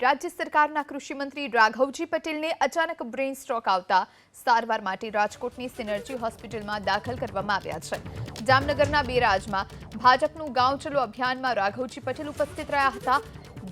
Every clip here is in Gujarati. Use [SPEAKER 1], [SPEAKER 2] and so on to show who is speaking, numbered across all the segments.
[SPEAKER 1] રાજ્ય સરકારના કૃષિ મંત્રી રાઘવજી પટેલને અચાનક બ્રેઇન સ્ટ્રોક આવતા સારવાર માટે રાજકોટની સિનર્જી હોસ્પિટલમાં દાખલ કરવામાં આવ્યા છે। જામનગરના બેરાજમાં ભાજપનું ગાંવ ચલો અભિયાનમાં રાઘવજી પટેલ ઉપસ્થિત રહ્યા હતા,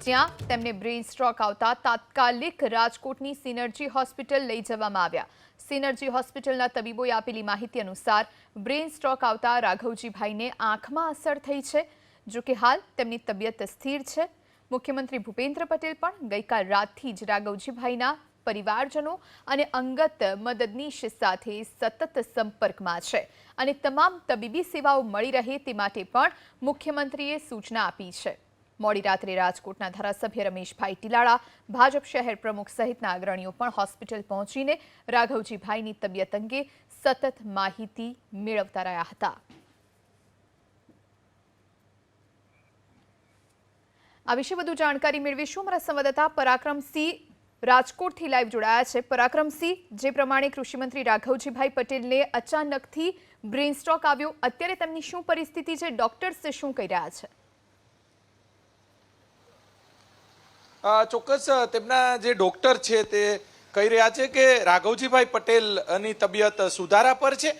[SPEAKER 1] જ્યાં તેમને બ્રેઇન સ્ટ્રોક આવતા તાત્કાલિક રાજકોટની સિનર્જી હોસ્પિટલ લઈ જવામાં આવ્યા। સિનર્જી હોસ્પિટલના તબીબોએ આપેલી માહિતી અનુસાર બ્રેઇન સ્ટ્રોક આવતા રાઘવજીભાઈને આંખમાં અસર થઈ છે, જો કે હાલ તેમની તબિયત સ્થિર છે। મુખ્યમંત્રી ભૂપેન્દ્ર પટેલ પણ ગઈકાલ રાતથી જ રાઘવજીભાઈના પરિવારજનો અને અંગત મદદનીશ સાથે સતત સંપર્કમાં છે અને તમામ તબીબી સેવાઓ મળી રહે તે માટે પણ મુખ્યમંત્રીએ સૂચના આપી છે। મોડી રાત્રે રાજકોટના ધારાસભ્ય રમેશભાઈ ટીલાળા, ભાજપ શહેર પ્રમુખ સહિતના અગ્રણીઓ પણ હોસ્પિટલ પહોંચીને રાઘવજીભાઈની તબિયત અંગે સતત માહિતી મેળવતા રહ્યા હતા। આ વિશે વધુ જાણકારી મેળવીશું। અમારા સંવાદદાતા પરાક્રમસિંહ રાજકોટથી લાઈવ જોડાયા છે। પરાક્રમસિંહ, જે પ્રમાણે કૃષિમંત્રી રાઘવજીભાઈ પટેલને અચાનકથી બ્રેઇન સ્ટ્રોક આવ્યો, અત્યારે તેમની શું પરિસ્થિતિ છે? ડોક્ટર્સ શું કહી રહ્યા છે?
[SPEAKER 2] ચોક્કસ તેમના જે ડોક્ટર છે તે કહી રહ્યા છે કે રાઘવજીભાઈ પટેલની તબિયત સુધારા પર છે।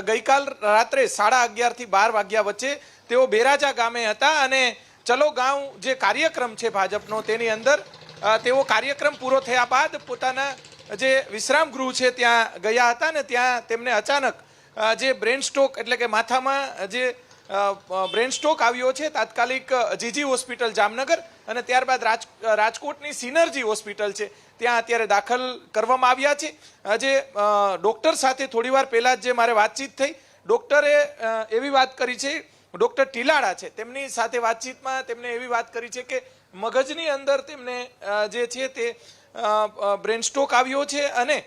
[SPEAKER 2] ગઈકાલ રાત્રે 11:30 થી 12 વાગ્યા વચ્ચે તેઓ બેરાજા ગામે હતા અને ચલો ગાંવ જે કાર્યક્રમ છે ભાજપનો તેની અંદર તેઓ કાર્યક્રમ પૂરો થયા બાદ પોતાના જે વિશ્રામ ગૃહ છે ત્યાં ગયા હતા ને ત્યાં તેમને અચાનક જે બ્રેન સ્ટ્રોક એટલે કે માથામાં જે બ્રેન સ્ટ્રોક આવ્યો છે, તાત્કાલિક જીજી હોસ્પિટલ જામનગર અને ત્યારબાદ રાજકોટની સિનર્જી હોસ્પિટલ છે ત્યાં અત્યારે દાખલ કરવામાં આવ્યા છે। જે ડૉક્ટર સાથે થોડીવાર પહેલાં જે મારે વાતચીત થઈ, ડૉક્ટરે એવી વાત કરી છે, ડૉક્ટર ટીલાળા છે, તેમની સાથે વાતચીતમાં તેમણે એવી વાત કરી છે કે મગજની અંદર તેમને જે છે તે બ્રેન સ્ટ્રોક આવ્યો છે અને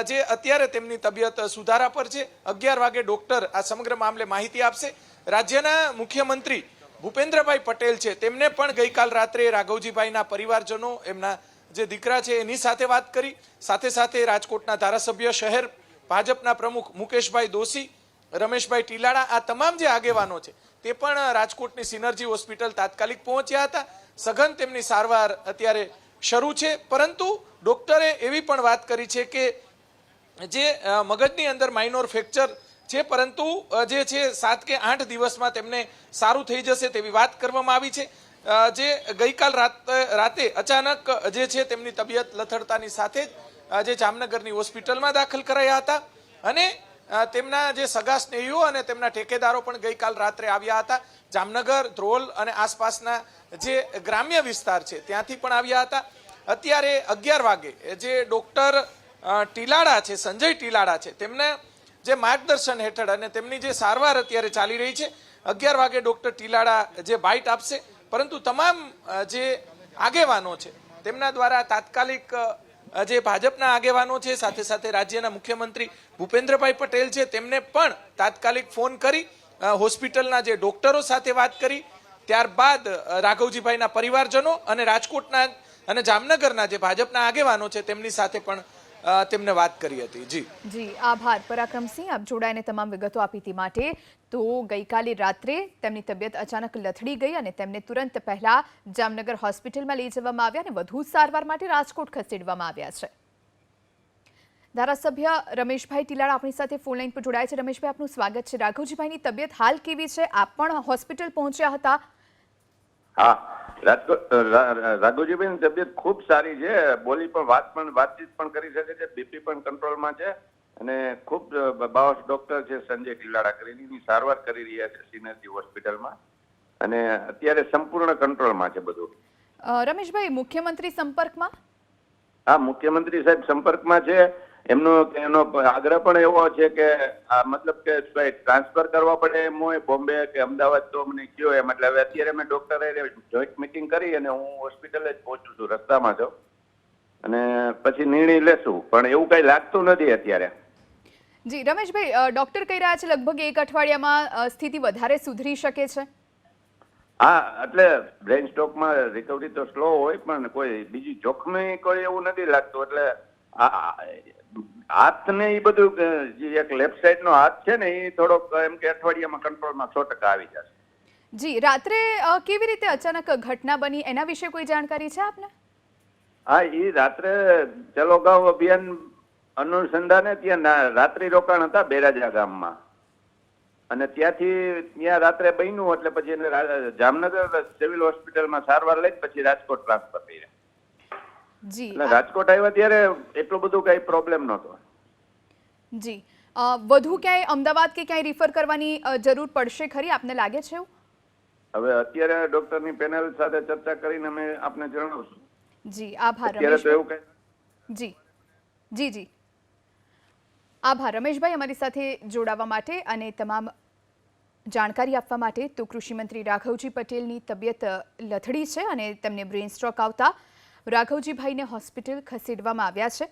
[SPEAKER 2] જે અત્યારે તેમની તબિયત સુધારા પર છે। 11 વાગે ડૉક્ટર આ સમગ્ર મામલે માહિતી આપશે। રાજ્યના મુખ્યમંત્રી ભૂપેન્દ્રભાઈ પટેલ છે તેમને પણ ગઈકાલ રાત્રે રાઘવજીભાઈના પરિવારજનો, એમના જે દીકરા છે એની સાથે વાત કરી। સાથે સાથે રાજકોટના ધારાસભ્ય, શહેર ભાજપના પ્રમુખ મુકેશભાઈ દોશી, રમેશભાઈ ટીલાળા, આ તમામ જે આગેવાનો છે તે પણ રાજકોટની સિનર્જી હોસ્પિટલ તાત્કાલિક પહોંચ્યા હતા। સઘન તેમની સારવાર અત્યારે શરૂ છે, પરંતુ ડૉક્ટરે એવી પણ વાત કરી છે કે જે મગજની અંદર માઇનોર ફ્રેક્ચર છે, પરંતુ જે છે 7 કે 8 દિવસમાં તેમને સારું થઈ જશે તેવી વાત કરવામાં આવી છે। જે ગઈકાલ રાતે અચાનક જે છે તેમની તબિયત લથડતાની સાથે જ જે જામનગરની હોસ્પિટલમાં દાખલ કરાયા હતા અને તેમના જે સગા સ્નેહીઓ અને તેમના ઠેકેદારો પણ ગઈકાલ રાત્રે આવ્યા હતા। જામનગર, ધ્રોલ અને આસપાસના જે ગ્રામ્ય વિસ્તાર છે ત્યાંથી પણ આવ્યા હતા। અત્યારે 11 વાગે જે ડૉક્ટર ટીલાળા છે, સંજય ટીલાળા છે, તેમના જે માર્ગદર્શન હેઠળ અને તેમની જે સારવાર અત્યારે ચાલી રહી છે, 11 વાગે ડૉક્ટર ટીલાળા જે બાઇટ આપશે, પરંતુ તમામ જે આગેવાનો છે તેમના દ્વારા તાત્કાલિક જે ભાજપના આગેવાનો છે, સાથે સાથે રાજ્યના મુખ્યમંત્રી ભૂપેન્દ્રભાઈ પટેલ છે, તેમને પણ તાત્કાલિક ફોન કરી હોસ્પિટલના જે ડૉક્ટરો સાથે વાત કરી। ત્યારબાદ રાઘવજીભાઈના પરિવારજનો અને રાજકોટના અને જામનગરના જે ભાજપના આગેવાનો છે તેમની સાથે પણ તેમને વાત કરી હતી।
[SPEAKER 1] જી આભાર પરાક્રમસિંહ, આપ જોડાઈને તમામ વિગતો આપી તે માટે। તો ગઈકાલે રાત્રે તેમની તબિયત અચાનક લથડી ગઈ અને તેમને તુરંત પહેલા જામનગર હોસ્પિટલમાં લઈ જવામાં આવ્યા અને વધુ સારવાર માટે રાજકોટ ખસેડવામાં આવ્યા છે। ધારાસભ્ય રમેશભાઈ ટીલાળા આપણી સાથે ફોન લાઈન પર જોડાયા છે। રમેશભાઈ, આપનું સ્વાગત છે। રાઘવજીભાઈની તબિયત હાલ કેવી છે? આપ પણ હોસ્પિટલ પહોંચ્યા હતા?
[SPEAKER 3] હા, રાઘવજીભાઈની તબિયત ખૂબ સારી છે। બોલી પણ વાતચીત પણ કરી શકે છે, બીપી પણ કંટ્રોલમાં છે અને ખૂબ બાવસ ડોક્ટર છે સંજય ટીલાળા કરીને એની સારવાર કરી રહ્યા છે સિનર્જી હોસ્પિટલમાં અને અત્યારે સંપૂર્ણ કંટ્રોલમાં છે બધું।
[SPEAKER 1] રમેશભાઈ, મુખ્યમંત્રી સંપર્કમાં?
[SPEAKER 3] હા, મુખ્યમંત્રી સાહેબ સંપર્કમાં છે। એનો આગ્રહ પણ એવો છે કે મતલબ કે ટ્રાન્સફર કરવા પડે એમ હોય બોમ્બે કે અમદાવાદ તો મને કયો એમ, એટલે હવે અત્યારે મેં ડોક્ટરે જોઈન્ટ મીટિંગ કરી અને હું હોસ્પિટલે જ પહોંચું છું, રસ્તામાં છું અને પછી નિર્ણય લેશું, પણ એવું કઈ લાગતું નથી અત્યારે।
[SPEAKER 1] જી રમેશભાઈ, ડોક્ટર કહી રહ્યા છે લગભગ 1 અઠવાડિયામાં સ્થિતિ વધારે સુધરી શકે છે?
[SPEAKER 3] હા, એટલે બ્રેઇન સ્ટ્રોકમાં રિકવરી તો સ્લો હોય પણ કોઈ બીજી જોખમી કોઈ એવું નથી લાગતું। એટલે હાથને એ બધું એક લેફ્ટ સાઈડ નો હાથ છે ને એ થોડોક એમ કે અઠવાડિયામાં કંટ્રોલમાં 100% આવી જશે।
[SPEAKER 1] જી, રાત્રે કેવી રીતે અચાનક ઘટના બની એના વિશે કોઈ જાણકારી છે આપને?
[SPEAKER 3] હા, એ રાત્રે ચલો ગાંવ અભિયાન અનુસંધાને ત્યાં રાત્રિ રોકાણ હતા બેરાજા ગામમાં, અને ત્યાંથી ત્યાં રાત્રે બન્યું એટલે પછી એને જામનગર સિવિલ હોસ્પિટલમાં સારવાર લઈ પછી રાજકોટ ટ્રાન્સફર કર્યા.
[SPEAKER 1] જી
[SPEAKER 3] એટલે રાજકોટ આવ્યા ત્યારે એટલું બધું કઈ પ્રોબ્લેમ નહોતો.
[SPEAKER 1] જી વધુ ક્યાંય અમદાવાદ કે ક્યાંય રિફર કરવાની જરૂર પડશે ખરી, આપને લાગે છે એવું?
[SPEAKER 3] હવે અત્યારે ડોક્ટરની પેનલ સાથે ચર્ચા કરીને અમે આપને જણાવશું.
[SPEAKER 1] જી આભાર
[SPEAKER 3] અત્યારે તો એવું
[SPEAKER 1] રમેશભાઈ. જી જી જી આભાર રમેશભાઈ અમારી સાથે જોડાવા માટે અને તમામ જાણકારી આપવા માટે. તો કૃષિમંત્રી રાઘવજી પટેલની તબિયત લથડી છે અને તેમને બ્રેન સ્ટ્રોક આવતા રાઘવજીભાઈને હોસ્પિટલ ખસેડવામાં આવ્યા છે.